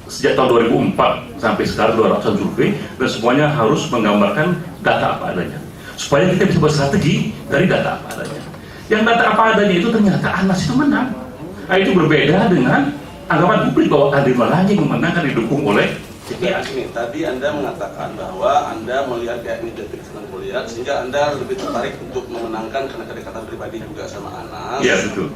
sejak tahun 2004 sampai sekarang 200-an survei, dan semuanya harus menggambarkan data apa adanya. Supaya kita bisa berstrategi dari data apa adanya. Yang data apa adanya itu ternyata Anas itu menang. Nah, itu berbeda dengan anggapan publik bahwa Andri Malarangeng yang memenangkan didukung oleh Ya, ini tadi Anda mengatakan bahwa Anda melihat kayak ini detik senang melihat sehingga Anda lebih tertarik untuk memenangkan karena kedekatan pribadi juga sama Anas. Iya, betul.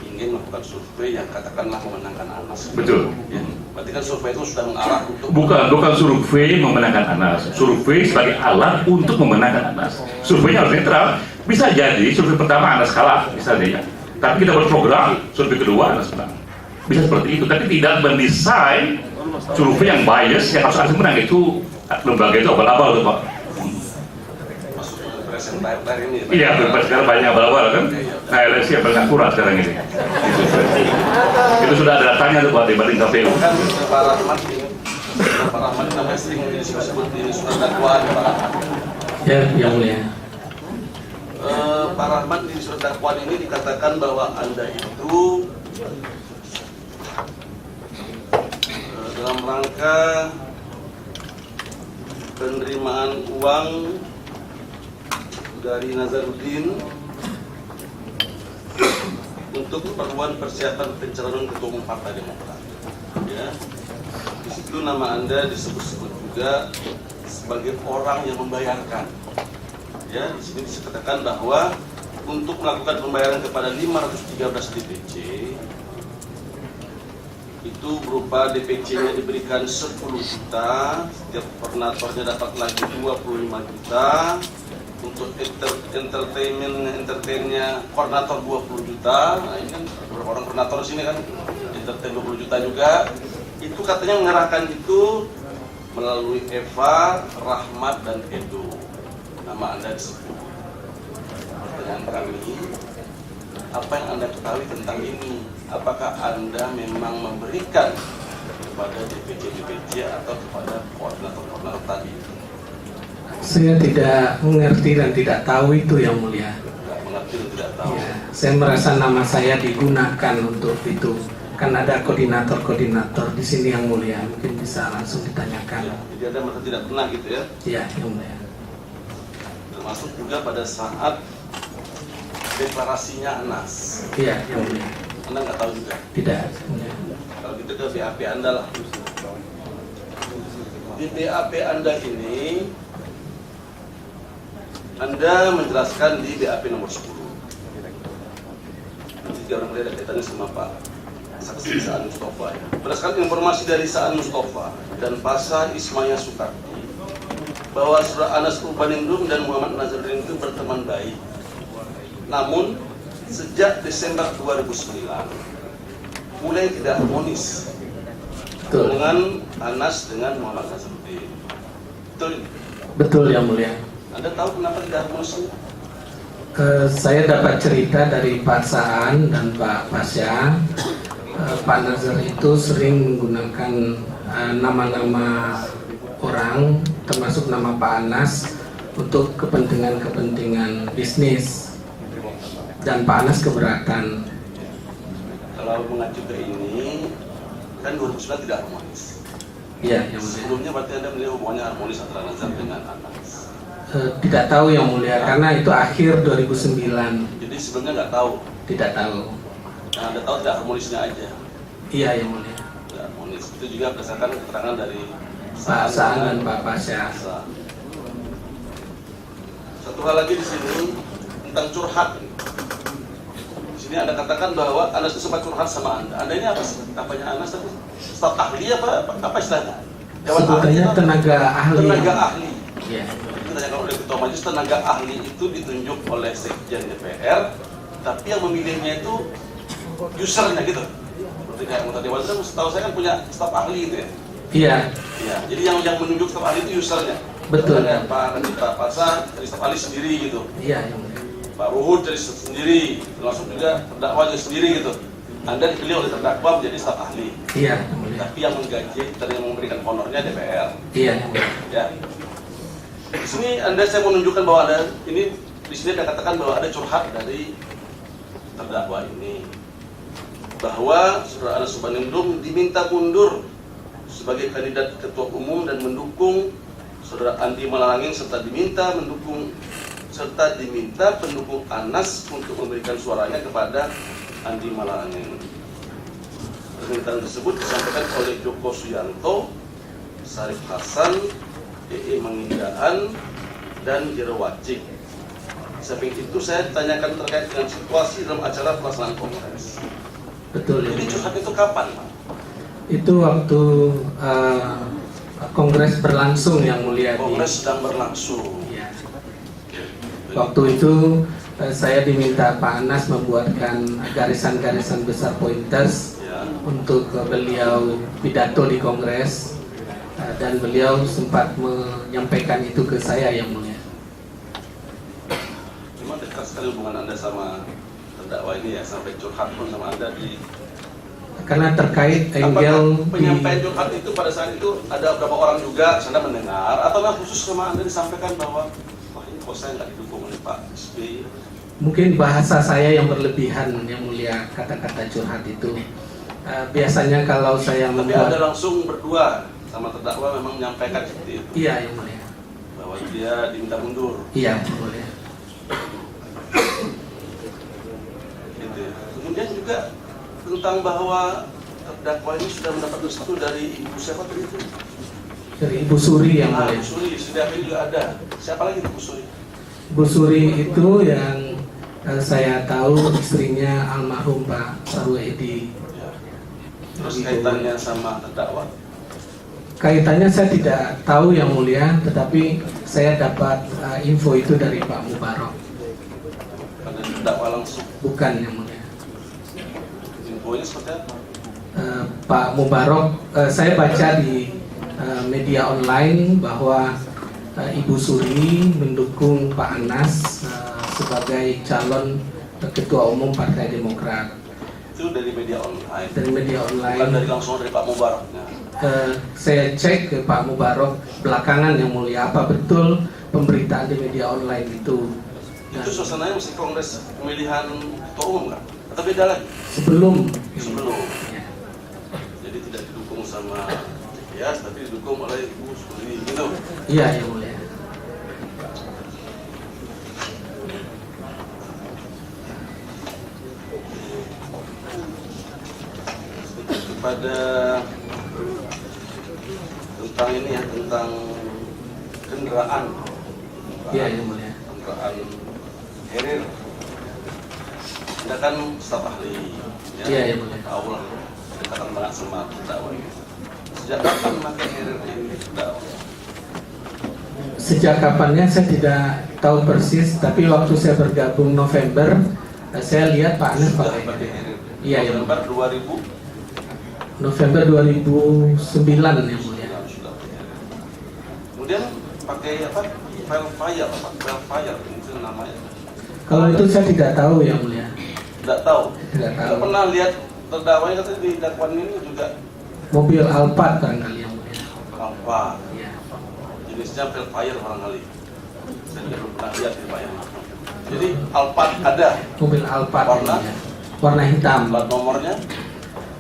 Ingin melakukan survei yang katakanlah memenangkan Anas. Betul. Ya. Berarti kan survei itu sudah mengarah untuk Bukan survei memenangkan Anas. Survei sebagai alat untuk memenangkan Anas. Surveinya harus netral. Bisa jadi survei pertama Anas kalah, misalnya. Tapi kita berprogram survei kedua Anas menang. Bisa seperti itu. Tapi tidak mendesain survei yang bias yang harus Anas menang. Itu lembaga itu abal-abal tuh Pak. masuk ke presenter ini. Iya, sekarang banyak abal-abal kan. Nah, LSI yang paling akurat sekarang ini. Itu sudah ada datanya tuh Pak dibanding KPU. Kan Pak Rahmat namanya sering disebut di surat dakwaan Pak Rahmat. Ya, yang mulia. Pak Rahmat di surat dakwaan ini dikatakan bahwa Anda itu dalam rangka penerimaan uang dari Nazarudin untuk keperluan persiapan pencalonan ketua umum Partai Demokrat. Ya, di situ nama Anda disebut-sebut juga sebagai orang yang membayarkan. Ya, di sini dikatakan bahwa untuk melakukan pembayaran kepada 513 DPC itu berupa DPC-nya diberikan 10 juta, setiap koordinatornya dapat lagi 25 juta, untuk entertainnya koordinator 20 juta. Nah, ini kan beberapa orang koordinator sini kan entertain 20 juta juga. Itu katanya mengerahkan itu melalui Eva, Rahmat, dan Edo. Nama Anda disebut. Pertanyaan kami, apa yang Anda ketahui tentang ini? Apakah Anda memang memberikan kepada DPC atau kepada koordinator tadi? Saya tidak mengerti dan tidak tahu itu yang mulia. Tidak mengerti dan tidak tahu. Ya, saya merasa nama saya digunakan untuk itu. Kan ada koordinator di sini yang mulia, mungkin bisa langsung ditanyakan. Ya, jadi Anda merasa tidak pernah gitu ya? Iya, yang mulia. Termasuk juga pada saat deklarasinya Anas. Iya, yang mulia. Anda nggak tahu juga? Tidak, yang mulia. Kalau gitu ke BAP Anda lah. Di BAP Anda ini, Anda menjelaskan di BAP nomor 10. Nanti orang lihat kaitannya sama Pak Saksi Saan Mustafa ya. Berdasarkan informasi dari Saan Mustafa dan Pasha Ismaya Sukarti bahwa Saudara Anas Urbaningrum dan Muhammad Nazarudin itu berteman baik. Namun sejak Desember 2009 mulai tidak harmonis hubungan Anas dengan Muhammad Nazarudin. Betul? Betul yang mulia. Anda tahu kenapa tidak harmonisnya? Saya dapat cerita dari Pak Saan dan Pak Pasha. Pak Nazar itu sering menggunakan nama-nama orang, termasuk nama Pak Anas, untuk kepentingan bisnis. Dan Pak Anas keberatan. Kalau mengacu ke ini, kan 2009 tidak harmonis. Iya, yang mulia. Sebelumnya berarti Anda melihat hubungannya harmonis antara Nazar dengan Anas. Tidak tahu yang mulia, karena itu akhir 2009. Jadi sebelumnya nggak tahu. Tidak tahu. Yang Anda tahu tidak harmonisnya aja. Iya yang mulia. Tidak harmonis. Itu juga berdasarkan keterangan dari Pak Saan dan Pak Pasha. Satu hal lagi di sini tentang curhat. Di sini Anda katakan bahwa Anas itu sempat curhat sama Anda. Anda ini apa sih? Apanya Anas tadi? Staf ahli apa istilahnya? Sebutannya tenaga ahli. Tenaga ahli. Iya. Ditanyakan oleh Ketua Majelis, tenaga ahli itu ditunjuk oleh Sekjen DPR, tapi yang memilihnya itu usernya gitu. Seperti kayak anggota dewan itu, setahu saya kan punya staf ahli gitu ya. Iya. Iya. Jadi yang menunjuk staf ahli itu usernya. Betul. Kayak Pak Pasha dari staf ahli sendiri gitu. Iya yang mulia. Pak Ruhut dari sendiri, termasuk juga terdakwa sendiri gitu. Anda dipilih oleh terdakwa menjadi staf ahli. Iya yang mulia. Tapi yang menggaji dan yang memberikan honornya DPR. Iya yang mulia. Ya. Di sini saya mau menunjukkan bahwa ada ini di sini ada katakan bahwa ada curhat dari terdakwa ini bahwa Saudara Anas Urbaningrum diminta mundur sebagai kandidat ketua umum dan mendukung saudara Andi Malarangeng serta diminta pendukung Anas untuk memberikan suaranya kepada Andi Malarangeng. Permintaan tersebut disampaikan oleh Joko Suyanto, Sarif Hasan, Mangindaan, dan Jero Wacik. Samping itu saya ditanyakan terkait dengan situasi dalam acara pelaksanaan kongres. Betul. Jadi curhat itu kapan, Pak? Itu waktu kongres berlangsung yang mulia. Kongres sedang berlangsung. Ya. Waktu itu saya diminta Pak Anas membuatkan garisan-garisan besar pointers Ya. untuk beliau pidato di kongres, dan beliau sempat menyampaikan itu ke saya yang mulia. Memang dekat sekali hubungan Anda sama terdakwa ini ya, sampai curhat pun sama Anda di. Apakah Karena terkait angle penyampaian curhat itu pada saat itu ada beberapa orang juga Anda mendengar, atau khusus sama Anda disampaikan bahwa wah ini kok saya nggak didukung oleh Pak SBY? mungkin bahasa saya yang berlebihan yang mulia, kata-kata curhat itu. Biasanya kalau saya Tapi Anda langsung berdua sama terdakwa memang menyampaikan seperti itu, iya yang mulia, bahwa dia diminta mundur. iya yang mulia. Gitu. Kemudian juga tentang bahwa terdakwa ini sudah mendapat restu dari ibu siapa tadi itu? Dari Ibu Suri yang mulia. Bu Suri, sudah juga ada. Siapa lagi Bu Suri? Bu Suri itu yang saya tahu istrinya almarhum Pak Sarwedi. Ya. Terus kaitannya sama terdakwa? Kaitannya saya tidak tahu yang mulia, tetapi saya dapat info itu dari Pak Mubarok. Pada terdakwa langsung. Bukan yang mulia. Infonya seperti apa? Pak Mubarok, saya baca di media online bahwa Ibu Suri mendukung Pak Anas sebagai calon ketua umum Partai Demokrat. Itu dari media online. Dari media Bukan online. dari langsung dari Pak Mubarak. Nah, Saya cek ke Pak Mubarok belakangan yang mulia, apa betul pemberitaan di media online itu. Dan itu suasananya masih kongres pemilihan ketua umum kan? Atau beda lagi? sebelum. Sebelum. Ya. Jadi tidak didukung sama CPS, tapi didukung oleh Ibu Suri gitu. Iya yang mulia. Kepada tentang ini ya, tentang kendaraan. Iya yang mulia. Kendaraan Herir. Anda kan staf ahli. Iya yang mulia. Tahu lah, dekatan banget sama terdakwa ini. Sejak kapan pakai Herir ini terdakwa? Sejak kapannya saya tidak tahu persis, tapi waktu saya bergabung November, saya lihat Pak Anas Sudah pakai. pakai Herir. Iya yang November mulia. 2000. November 2009 yang mulia. Sudah pakai Herir. Kemudian pakai apa? Velfire, Velfire itu namanya. Kalau itu saya tidak tahu yang mulia. Tidak tahu. Tidak tahu. Tidak pernah lihat terdakwanya katanya di dakwaan ini juga Mobil Alphard barangkali yang mulia. apa? Iya. Jenisnya Velfire barangkali. Saya juga belum pernah lihat di Pak yang. Jadi Alphard ada. Mobil Alphard yang Warna? mulia. Warna hitam. Plat nomornya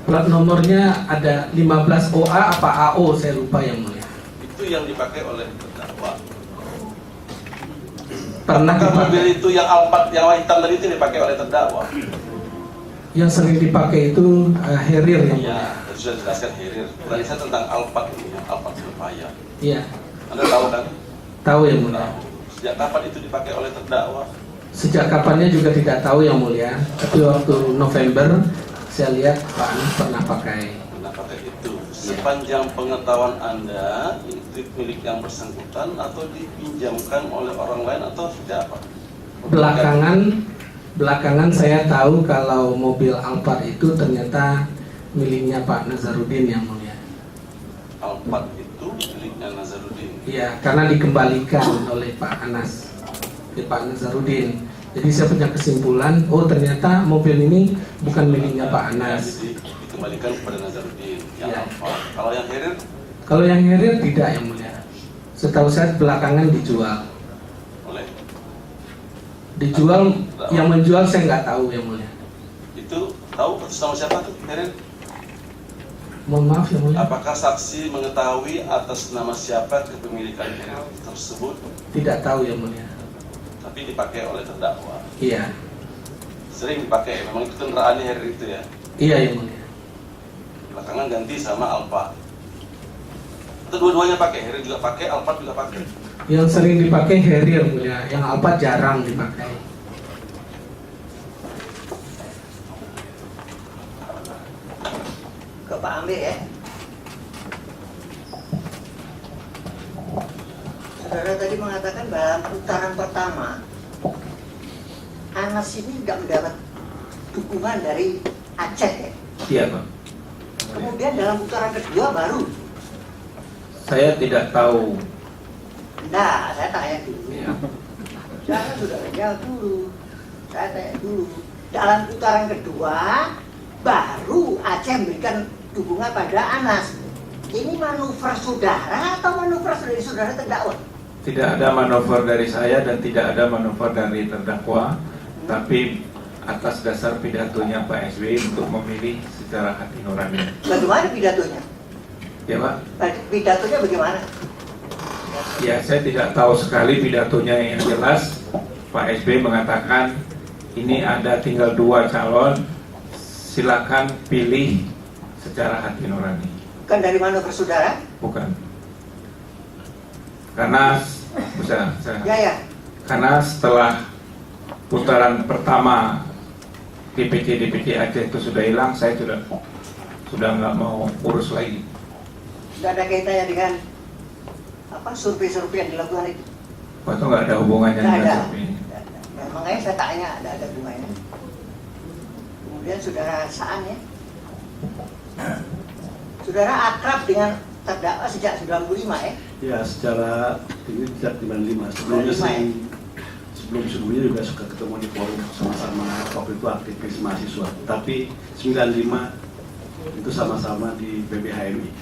Plat nomornya ada 15 OA apa AO saya lupa yang mulia. itu yang dipakai oleh terdakwa. Pernah Apakah mobil dipakai. itu yang Alphard yang warna hitam tadi itu dipakai oleh terdakwa? Yang sering dipakai itu Harrier yang mulia. Iya, tadi sudah jelaskan Herir. Tadi saya tentang Alphard ini, yang Alphard Velfire. Iya. Anda tahu kan? Tahu yang mulia. Tahu. Sejak kapan itu dipakai oleh terdakwa? Sejak kapannya juga tidak tahu yang mulia. Tapi waktu November saya lihat Pak Anas pernah pakai. Nah, pakai itu. Sepanjang pengetahuan Anda, itu milik yang bersangkutan atau dipinjamkan oleh orang lain atau seperti apa? Belakangan saya tahu kalau mobil Alphard itu ternyata miliknya Pak Nazarudin yang mulia. Alphard itu miliknya Nazarudin. Iya, karena dikembalikan oleh Pak Anas ke Pak Nazarudin. Jadi saya punya kesimpulan, oh ternyata mobil ini bukan miliknya Pak Anas. Jadi dikembalikan kepada Nazarudin. Yang Ya. Alphard. Kalau yang Herir, Kalau yang Harrier tidak yang mulia. Setahu saya belakangan dijual. oleh Yang menjual saya nggak tahu yang mulia. itu tahu atas nama siapa tuh Herir? Mohon maaf yang mulia. Apakah saksi mengetahui atas nama siapa kepemilikan tersebut? Tidak tahu yang mulia. Tapi dipakai oleh terdakwa. Iya. Sering dipakai, memang itu kendaraannya Harrier itu ya. Iya yang mulia. Belakangan ganti sama Alphard. Itu dua-duanya pakai, Harrier juga pakai, Alphard juga pakai. Yang sering dipakai Harrier yang mulia, yang Alphard jarang dipakai. Ke Pak Amir ya. Saudara tadi mengatakan dalam putaran pertama Anas ini tidak mendapat dukungan dari Aceh ya. Iya Pak. Kemudian dalam putaran kedua baru. Saya tidak tahu. Nah, saya tanya dulu. Ya. Jangan saudara jawab dulu. Saya tanya dulu. Dalam putaran kedua baru Aceh memberikan dukungan pada Anas. Ini manuver saudara atau manuver dari saudara terdakwa? Tidak ada manuver dari saya dan tidak ada manuver dari terdakwa, tapi atas dasar pidatonya Pak SBY untuk memilih secara hati nurani. Bagaimana pidatonya? Ya Pak? Pidatonya bagaimana? Ya saya tidak tahu sekali pidatonya, yang jelas Pak SBY mengatakan ini ada tinggal 2 calon, silakan pilih secara hati nurani. Bukan dari manuver saudara? Bukan. Karena Ya. karena setelah putaran pertama DPC Aceh itu sudah hilang, saya sudah nggak mau urus lagi. Tidak ada kaitannya dengan apa survei-survei yang dilakukan itu? Itu nggak ada hubungannya Tidak dengan ada. survei ini. Nah, makanya saya tanya ada hubungannya. Kemudian saudara Saan ya, saudara akrab dengan terdakwa sejak 95 ya? Ya, secara ini sejak 95. Sebelumnya juga suka ketemu di forum sama-sama, waktu itu aktivis mahasiswa. Tapi 95 itu sama-sama di PBHMI.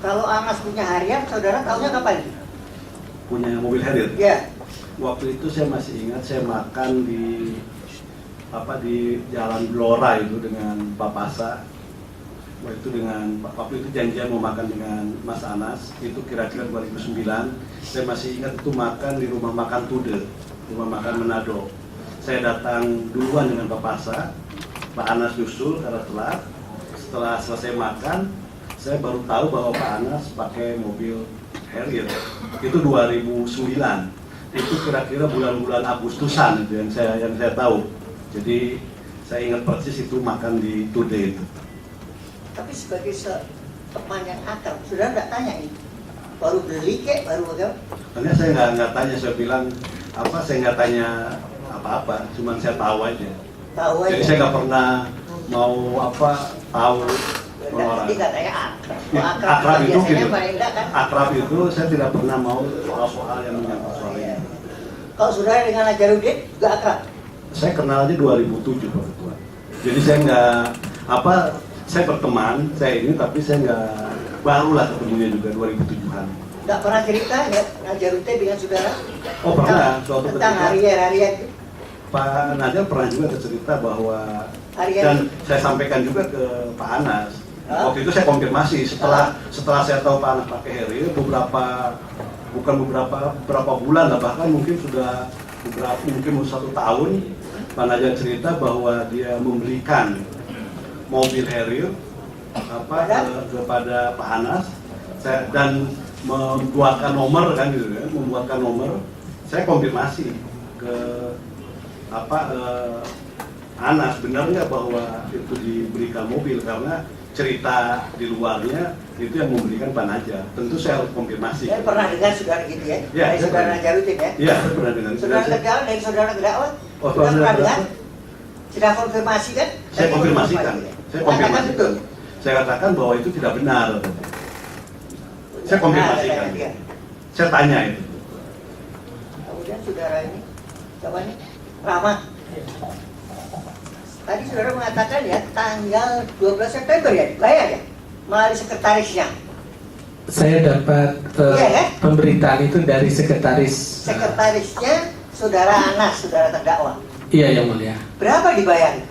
Kalau Anas punya harian, saudara tahunya kapan? Punya mobil Harrier. Ya. Waktu itu saya masih ingat saya makan di Jalan Blora itu dengan Pak Pasa. Waktu itu waktu itu janjian mau makan dengan Mas Anas, itu kira-kira 2009. Saya masih ingat itu makan di rumah makan Tude, rumah makan Manado. Saya datang duluan dengan Pak Pasa, Pak Anas nyusul karena telat. Setelah selesai makan, saya baru tahu bahwa Pak Anas pakai mobil Harrier. Itu 2009. Itu kira-kira bulan-bulan Agustusan itu yang saya tahu. Jadi saya ingat persis itu makan di Tude itu. Tapi sebagai teman yang akrab, saudara nggak tanya ini? Baru beli kek, baru bagaimana? Karena saya nggak tanya, saya bilang saya nggak tanya apa-apa, cuma saya tahu aja. Tahu aja. Jadi saya nggak pernah mau tahu orang. Jadi katanya akrab. Ya, Akrab akrab itu biasanya gitu. paling enggak kan? Akrab itu saya tidak pernah mau soal yang menyangkut soal ini. Kalau saudara dengan Najarudin juga akrab? Saya kenal aja 2007 Pak Ketua. Jadi saya nggak saya berteman, saya ini, tapi saya nggak barulah ketemunya juga 2007-an. Nggak pernah cerita ya Najarudin dengan saudara? Oh pernah, suatu Tentang ketika harian itu? Pak Najar pernah juga cerita bahwa Harian. dan saya sampaikan juga ke Pak Anas. Waktu itu saya konfirmasi setelah saya tahu Pak Anas pakai Harrier beberapa bulan lah, bahkan mungkin sudah mungkin 1 tahun Pak Najar cerita bahwa dia membelikan mobil Harrier kepada Pak Anas dan membuatkan nomor kan gitu ya, membuatkan nomor. Saya konfirmasi ke Anas, benar nggak bahwa itu diberikan mobil, karena cerita di luarnya itu yang memberikan Pak Najar. Tentu saya harus konfirmasi. Saya pernah dengar saudara gitu ya? Ya, Dari saudara Najarudin ya? Iya, saya pernah dengar. Saudara terdakwa dari saudara terdakwa? Oh, Sudah pernah saudara dengar? Sudah konfirmasi kan? Saya konfirmasikan. Saya konfirmasikan. Betul. Saya katakan bahwa itu tidak benar. Saya konfirmasikan. Saya tanya itu. Kemudian saudara ini, siapa ini? Rahmat. Tadi saudara mengatakan ya tanggal 12 September ya dibayar ya melalui sekretarisnya. Saya dapat pemberitaan itu dari sekretaris. Sekretarisnya saudara Anas, saudara terdakwa. Iya yang mulia. Berapa dibayar?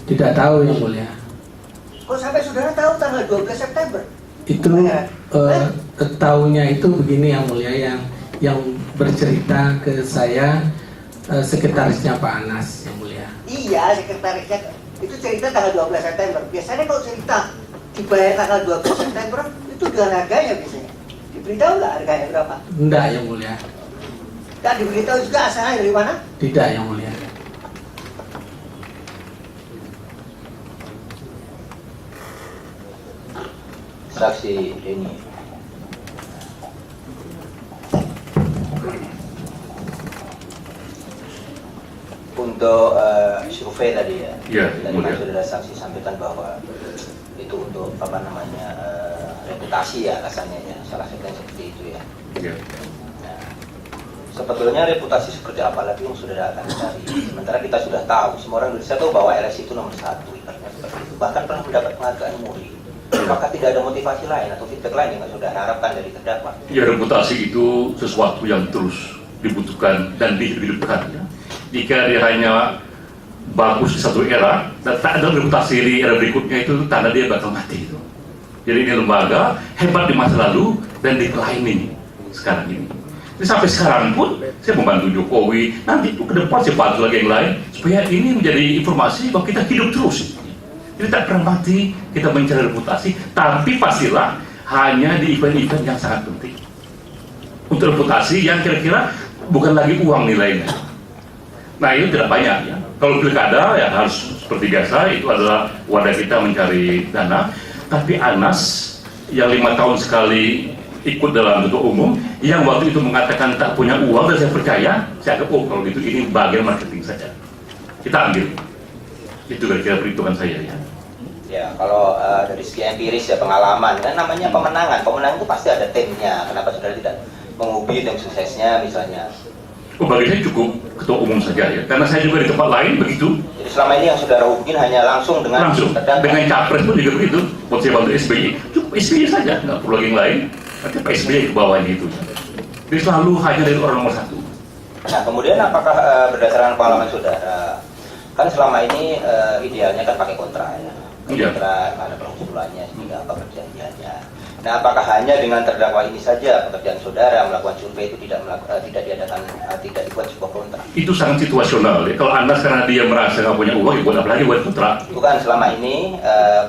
Tidak tahu yang mulia. Kok sampai saudara tahu tanggal 12 September? Itu tahunya itu begini yang mulia, yang bercerita ke saya sekretarisnya Pak Anas yang mulia. Iya, sekretarisnya itu cerita tanggal 12 September. Biasanya kalau cerita dibayar tanggal 12 September itu dengan harganya biasanya. Diberitahu nggak harganya berapa? Enggak yang mulia. Dan diberitahu juga asalnya dari mana? Tidak yang mulia. Saksi ini untuk survei tadi ya. Iya, Tadi mulia. kan saudara saksi sampaikan bahwa itu untuk apa namanya reputasi ya alasannya ya, salah satunya seperti itu ya. Ya. Nah, sebetulnya reputasi seperti apa lagi yang saudara akan cari? Sementara kita sudah tahu, semua orang Indonesia tahu bahwa LSI itu nomor 1, ibaratnya seperti itu. Bahkan pernah mendapat penghargaan MURI. Maka tidak ada motivasi lain atau feedback lain yang saudara harapkan dari terdakwa? Ya, reputasi itu sesuatu yang terus dibutuhkan dan dihidupkan. Ya. Jika dia hanya bagus di satu era dan tak ada reputasi di era berikutnya, itu tanda dia bakal mati itu. Jadi ini lembaga hebat di masa lalu dan declining sekarang ini. Jadi sampai sekarang pun saya membantu Jokowi, nanti ke depan saya bantu lagi yang lain supaya ini menjadi informasi bahwa kita hidup terus. Jadi tak pernah mati kita mencari reputasi, tapi pastilah hanya di event-event yang sangat penting. Untuk reputasi yang kira-kira bukan lagi uang nilainya. Nah, itu tidak banyak ya. Kalau pilkada ya harus seperti biasa, itu adalah wadah kita mencari dana. Tapi Anas yang 5 tahun sekali ikut dalam ketua umum, yang waktu itu mengatakan tak punya uang, dan saya percaya, saya anggap kalau gitu ini bagian marketing saja. Kita ambil. Itu kira-kira perhitungan saya ya. Ya, kalau dari segi empiris ya pengalaman, kan namanya pemenangan. Pemenangan itu pasti ada timnya. Kenapa saudara tidak mengubi tim suksesnya misalnya? Oh, bagi saya cukup ketua umum saja ya, karena saya juga di tempat lain begitu. Jadi selama ini yang saudara hubungin hanya langsung dengan dengan capres pun juga begitu. Buat saya bantu SBY, cukup SBY saja, nggak perlu lagi yang lain. Nanti Pak SBY ke bawahnya itu. Jadi selalu hanya dari orang nomor 1. Nah, kemudian apakah berdasarkan pengalaman saudara, kan selama ini idealnya kan pakai kontra ya. Iya. Kontra, ada pengusulannya sehingga apa perjanjiannya. Nah, apakah hanya dengan terdakwa ini saja pekerjaan saudara melakukan survei itu tidak diadakan, tidak dibuat sebuah kontrak? Itu sangat situasional ya. Kalau Anda karena dia merasa nggak punya uang, ya buat apa lagi buat kontrak? Itu kan selama ini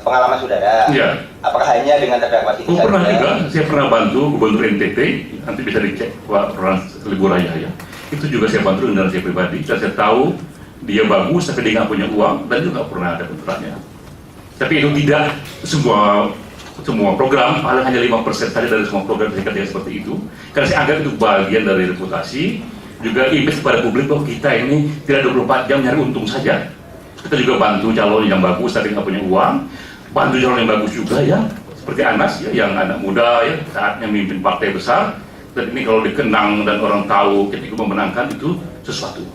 pengalaman saudara. Iya. Apakah hanya dengan terdakwa ini saja? Pernah juga, saya pernah bantu Gubernur NTT, nanti bisa dicek Pak Frans Liburaya ya. Itu juga saya bantu dengan saya pribadi, dan saya tahu dia bagus, tapi dia nggak punya uang, dan juga nggak pernah ada kontraknya. Tapi itu tidak semua program, paling hanya 5% saja dari semua program yang seperti itu. Karena saya anggap itu bagian dari reputasi, juga image kepada publik bahwa kita ini tidak 24 jam nyari untung saja. Kita juga bantu calon yang bagus tapi nggak punya uang, bantu calon yang bagus juga ya, seperti Anas ya, yang anak muda ya, saatnya memimpin partai besar. Dan ini kalau dikenang dan orang tahu ketika memenangkan itu sesuatu.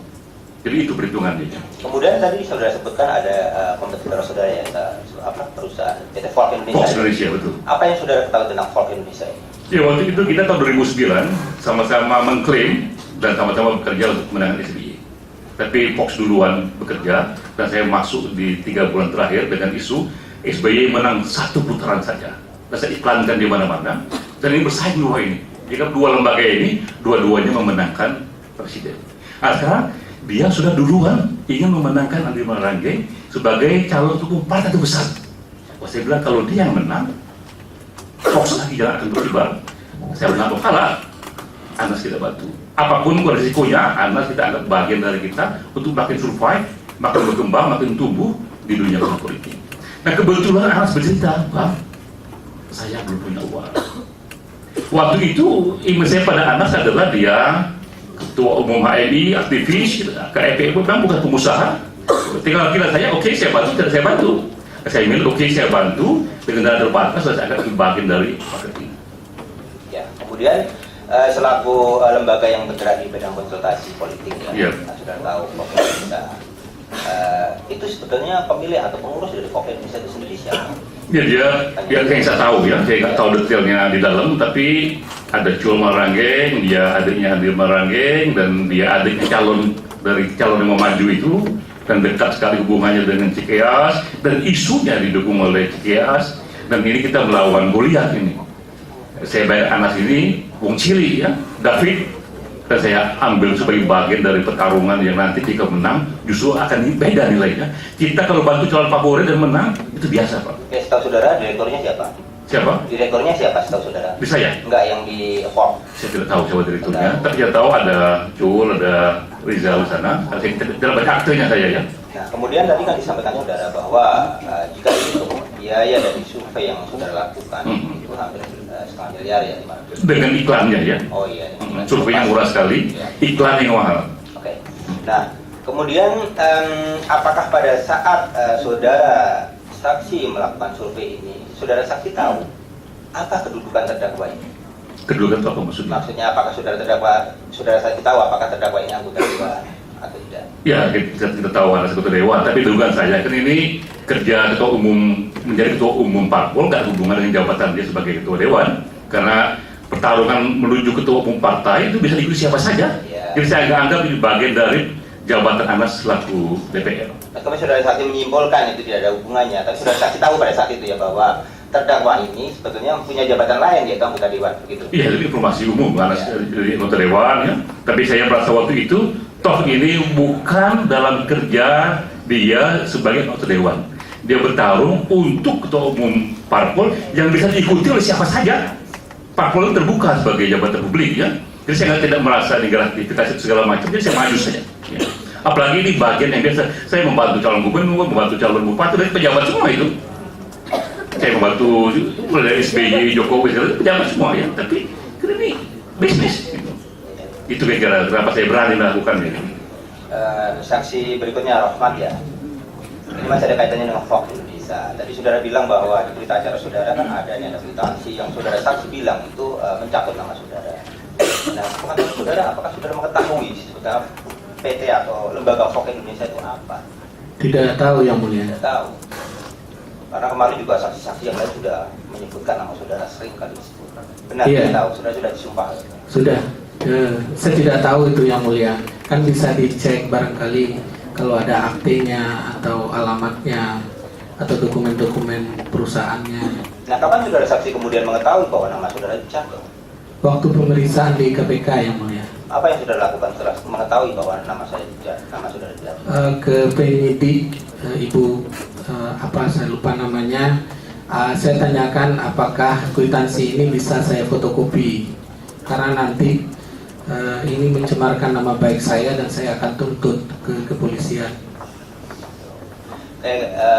Jadi itu perhitungannya. Kemudian tadi saudara sebutkan ada kompetitor saudara ya, perusahaan PT Volk Indonesia. Fox Indonesia, betul. Apa yang saudara ketahui tentang Volk Indonesia ini? Ya, waktu itu kita tahun 2009 sama-sama mengklaim dan sama-sama bekerja untuk kemenangan SBY. Tapi Fox duluan bekerja dan saya masuk di 3 bulan terakhir dengan isu SBY menang 1 putaran saja. Dan saya iklankan di mana-mana. Dan ini bersaing dua ini. Jika dua lembaga ini, dua-duanya memenangkan presiden. Nah, sekarang dia sudah duluan ingin memenangkan Andi Malarangeng sebagai calon ketua partai terbesar. Wah, saya bilang kalau dia yang menang, Fox lagi jangan akan berkibar. Saya bilang kalau kalah, Anas kita bantu. Apapun resikonya, Anas kita anggap bagian dari kita untuk makin survive, makin berkembang, makin tumbuh di dunia politik. Nah, kebetulan Anas bercerita, Bang, saya belum punya uang. Waktu itu image saya pada Anas adalah dia ketua umum HMI, aktivis, KEP bukan pengusaha. Tinggal kira saya, oke, saya bantu, tidak saya bantu. Saya bilang, oke, saya bantu dengan dana terbatas, saya akan bagian dari marketing. Ya, kemudian selaku lembaga yang bergerak di bidang konsultasi politik ya, sudah tahu Volk Indonesia. Itu sebetulnya pemilih atau pengurus dari Volk Indonesia itu sendiri siapa? Ya, dia yang saya tahu ya, saya nggak tahu detailnya di dalam, tapi ada Cul Malarangeng, dia adiknya Andi Malarangeng, dan dia adiknya calon yang mau maju itu dan dekat sekali hubungannya dengan Cikeas, dan isunya didukung oleh Cikeas, dan ini kita melawan Goliat ini. Saya bayar Anas ini Wong Cili ya, David, dan saya ambil sebagai bagian dari pertarungan yang nanti jika menang justru akan beda nilainya. Kita kalau bantu calon favorit dan menang itu biasa Pak. Ya, setahu saudara direkturnya siapa? Siapa? Direkturnya siapa setahu saudara? Bisa ya? Enggak, yang di Fox. Saya tidak tahu siapa direkturnya, tapi saya tahu ada Cul, ada Rizal di sana. Saya tidak baca aktornya saya ya. Nah, kemudian tadi kan disampaikan saudara bahwa jika dihitung biaya dari survei yang saudara lakukan itu hampir setengah miliar ya, 500. Dengan iklannya ya. Oh iya. Surveinya murah sekali, iklan yang mahal. Oke. Nah, kemudian apakah pada saat saudara saksi melakukan survei ini, saudara saksi tahu apa kedudukan terdakwa ini? Kedudukan itu apa maksudnya? Maksudnya apakah saudara saksi tahu apakah terdakwa ini anggota dewan atau tidak? Ya, kita tahu ada ketua dewan, tapi dugaan saya kan ini kerja ketua umum, menjadi ketua umum parpol nggak ada hubungan dengan jabatan dia sebagai ketua dewan, karena pertarungan menuju ketua umum partai itu bisa diikuti siapa saja. Ya. Jadi saya anggap ini bagian dari jabatan Anas selaku DPR. Nah, kami saudara saksi menyimpulkan itu tidak ada hubungannya, tapi saudara saksi tahu pada saat itu ya bahwa terdakwa ini sebetulnya punya jabatan lain yaitu anggota dewan begitu. Iya, itu informasi umum Anas dari anggota dewan ya. Tapi saya merasa waktu itu toh ini bukan dalam kerja dia sebagai anggota dewan. Dia bertarung untuk ketua umum parpol yang bisa diikuti oleh siapa saja. Parpol terbuka sebagai jabatan publik ya. Jadi saya tidak merasa digratifikasi segala macam, jadi saya maju saja. Ya. Apalagi ini bagian yang biasa, saya membantu calon gubernur, membantu calon bupati, dan pejabat semua itu. Saya membantu dari SBY, Jokowi, pejabat semua ya. Tapi ini bisnis. Gitu. Itu kira-kira kenapa saya berani melakukannya. Saksi berikutnya Rahmat ya. Ini masih ada kaitannya dengan Fox Indonesia. Tadi saudara bilang bahwa di berita acara saudara kan adanya kwitansi yang saudara saksi bilang itu mencatut nama saudara. Nah, pengetahuan saudara, apakah saudara mengetahui sebetulnya PT atau lembaga Fox Indonesia itu apa? Tidak tahu yang mulia. Tidak tahu. Karena kemarin juga saksi-saksi yang lain sudah menyebutkan nama saudara sering kali disebut. Benar, Iya. tidak tahu, saudara sudah disumpah. Sudah. Saya tidak tahu itu yang mulia. Kan bisa dicek barangkali kalau ada aktenya atau alamatnya atau dokumen-dokumen perusahaannya. Nah, kapan saudara saksi kemudian mengetahui bahwa nama saudara dicantum? Waktu pemeriksaan di KPK yang mulia. Apa yang saudara lakukan setelah mengetahui bahwa nama saudara dicantum? Ke penyidik ibu apa saya lupa namanya. Saya tanyakan apakah kwitansi ini bisa saya fotokopi karena nanti ini mencemarkan nama baik saya dan saya akan tuntut ke kepolisian.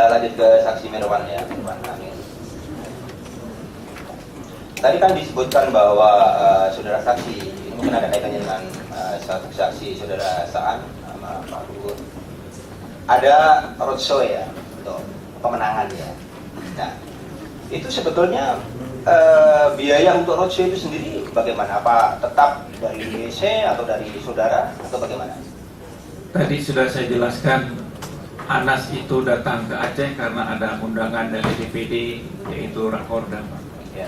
Lanjut ke saksi Mirwan ya, Mirwan Amin. Tadi kan disebutkan bahwa saudara saksi ini mungkin ada kaitannya dengan saksi saudara Saan sama Pak Luhut. Ada roadshow ya untuk pemenangan ya. Nah, itu sebetulnya biaya untuk roadshow itu sendiri bagaimana? Apa tetap dari DC atau dari saudara atau bagaimana? Tadi sudah saya jelaskan, Anas itu datang ke Aceh karena ada undangan dari DPD yaitu Rakorda. Ya.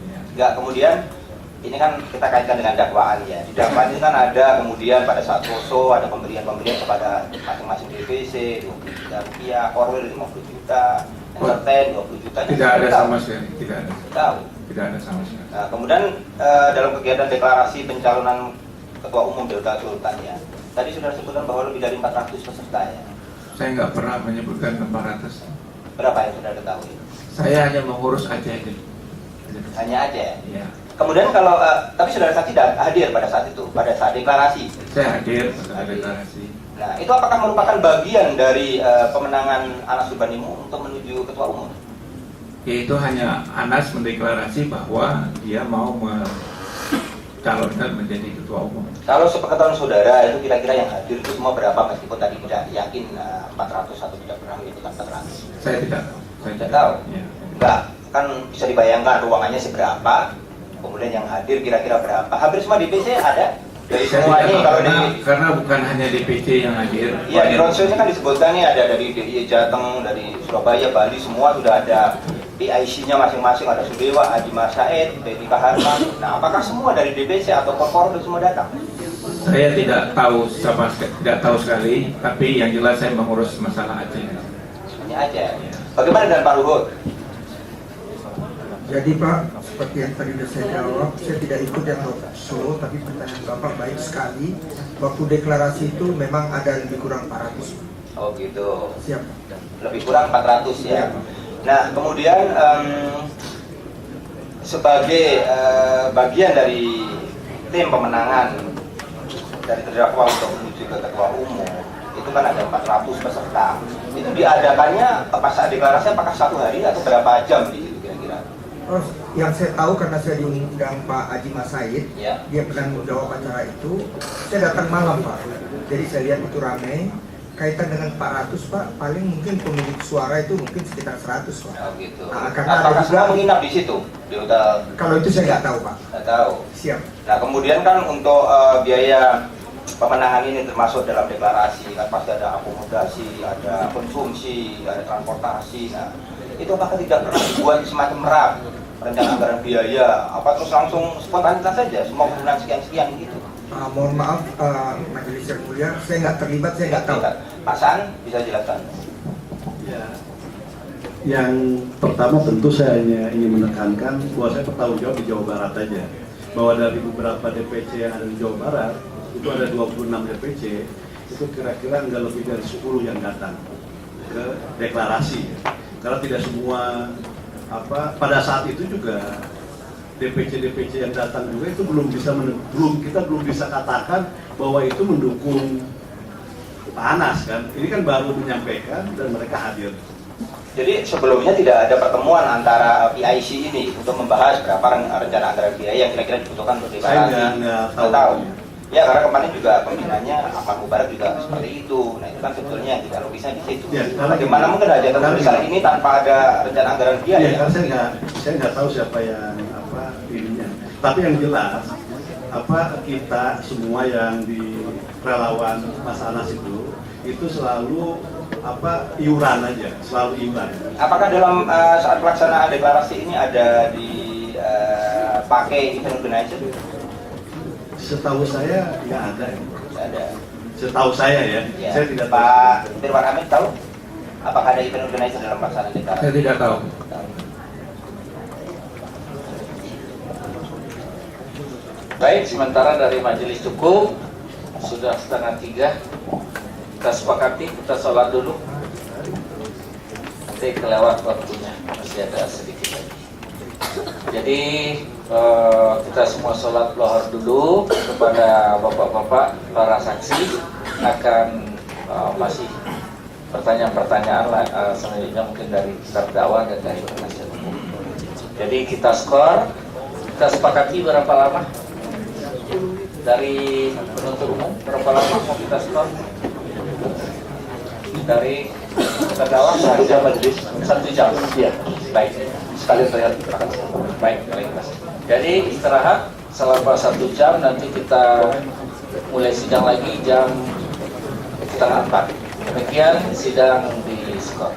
Ya. Enggak, kemudian ini kan kita kaitkan dengan dakwaan ya. Di dakwaan ini kan ada kemudian pada saat poso ada pemberian-pemberian kepada masing-masing DPC 20 juta rupiah, Korwil 50 juta, Entertain 20 juta. Tidak ada sama sekali, tidak ada. Tahu. Tidak ada sama sekali. Nah, kemudian dalam kegiatan deklarasi pencalonan Ketua Umum Delta Sultan ya. Tadi sudah sebutkan bahwa lebih dari 400 peserta ya. Saya nggak pernah menyebutkan 400. Berapa yang sudah ketahui? Saya hanya mengurus Aceh aja. Hanya aja. Ya. Kemudian kalau tapi saudara saksi hadir pada saat itu, pada saat deklarasi. Saya hadir pada deklarasi. Nah, itu apakah merupakan bagian dari pemenangan Anas Urbanimu untuk menuju Ketua Umum? Yaitu hanya Anas mendeklarasi bahwa dia mau mencalonkan menjadi Ketua Umum. Kalau sepengetahuan saudara itu kira-kira yang hadir itu semua berapa meskipun tadi tidak yakin 400 atau tidak pernah menyebutkan 400? Saya tidak tahu. Saya Tidak tahu? Ya. Enggak, kan bisa dibayangkan ruangannya seberapa, kemudian yang hadir kira-kira berapa. Hampir semua DPC ada dari Saya semua tidak ini tahu, kalau karena bukan hanya DPC yang hadir. Iya, di roadshow-nya kan disebutkan nih ada dari DIY Jateng, dari Surabaya, Bali, semua sudah ada PIC-nya masing-masing, ada Sudewa, Adi Masaid, Benny Kaharman. Nah, apakah semua dari DPC atau korporat semua datang? Saya tidak tahu sekali, tapi yang jelas saya mengurus masalah Aceh. Hanya Aceh. Bagaimana dengan Pak Luhut? Jadi Pak, seperti yang tadi sudah saya jawab, saya tidak ikut yang show, tapi pertanyaan Bapak baik sekali. Waktu deklarasi itu memang ada lebih kurang 400. Oh gitu. Siap. Lebih kurang 400 ya. Nah kemudian sebagai bagian dari tim pemenangan dari terdakwa untuk menuju ke ketua umum, itu kan ada 400 peserta. Itu diadakannya pas saat deklarasi apakah 1 hari atau berapa jam di situ kira-kira? Oh, yang saya tahu karena saya diundang Pak Haji Mas Said, Ya. dia pernah menjawab acara itu. Saya datang malam Pak, jadi saya lihat itu ramai. Kaitan dengan 400 Pak, paling mungkin pemilik suara itu mungkin sekitar 100 Pak. Oh gitu. Nah, karena ada Apakah juga- semua menginap di situ di hotel? Kalau itu saya nggak tahu Pak. Nggak tahu. Siap. Nah kemudian kan untuk biaya pemenangan ini termasuk dalam deklarasi kan pasti ada akomodasi, ada konsumsi, ada transportasi. Nah itu apakah tidak pernah dibuat semacam RAP, rencana anggaran biaya, apa terus langsung spontanitas saja semua penggunaan sekian gitu? Mohon maaf Majelis yang mulia, saya nggak terlibat, saya nggak tahu. Pak San bisa jelaskan? Ya, yang pertama tentu saya hanya ingin menekankan bahwa saya bertanggung jawab di Jawa Barat aja. Bahwa dari beberapa DPC yang ada di Jawa Barat, itu ada 26 DPC, itu kira-kira nggak lebih dari 10 yang datang ke deklarasi. Karena tidak semua, pada saat itu juga DPC yang datang juga itu kita belum bisa katakan bahwa itu mendukung Pak Anas kan. Ini kan baru menyampaikan dan mereka hadir. Jadi sebelumnya tidak ada pertemuan antara PIC ini untuk membahas berapa rencana anggaran biaya yang kira-kira dibutuhkan untuk deklarasi. Saya nggak tahu. Ya karena kemarin juga pembinanya Ahmad Mubarak juga seperti itu. Nah itu kan sebetulnya yang tidak logisnya di situ. Ya, Bagaimana mungkin aja tulisan ini tanpa ada rencana anggaran biaya? Iya, karena saya nggak tahu siapa yang ininya. Tapi yang jelas kita semua yang di relawan Mas Anas itu selalu iuran aja, selalu iuran. Apakah dalam saat pelaksanaan deklarasi ini ada dipakai event organizer? Setahu saya nggak ada. Tidak ada. Setahu saya ya, Ya. saya tidak tahu. Pak Firman Amin tahu? Apakah ada event organizer dalam pelaksanaan deklarasi? Saya tidak tahu. Tahu. Baik, sementara dari majelis cukup, sudah 2:30. Kita sepakati, kita sholat dulu. Nanti kelewat waktunya, masih ada sedikit lagi. Jadi kita semua sholat lohor dulu. Kepada bapak-bapak, para saksi akan masih pertanyaan-pertanyaan selanjutnya mungkin dari terdakwa dan dari penasihat hukum. Jadi kita skor, kita sepakati berapa lama? Dari penuntut umum berapa lama mau kita skor? Dari terdakwa 1 jam majelis. 1 jam. Iya. Baik. Sekalian saya terima kasih. Baik, baik. Jadi istirahat selama 1 jam, nanti kita mulai sidang lagi jam 3:30. Demikian sidang di skor.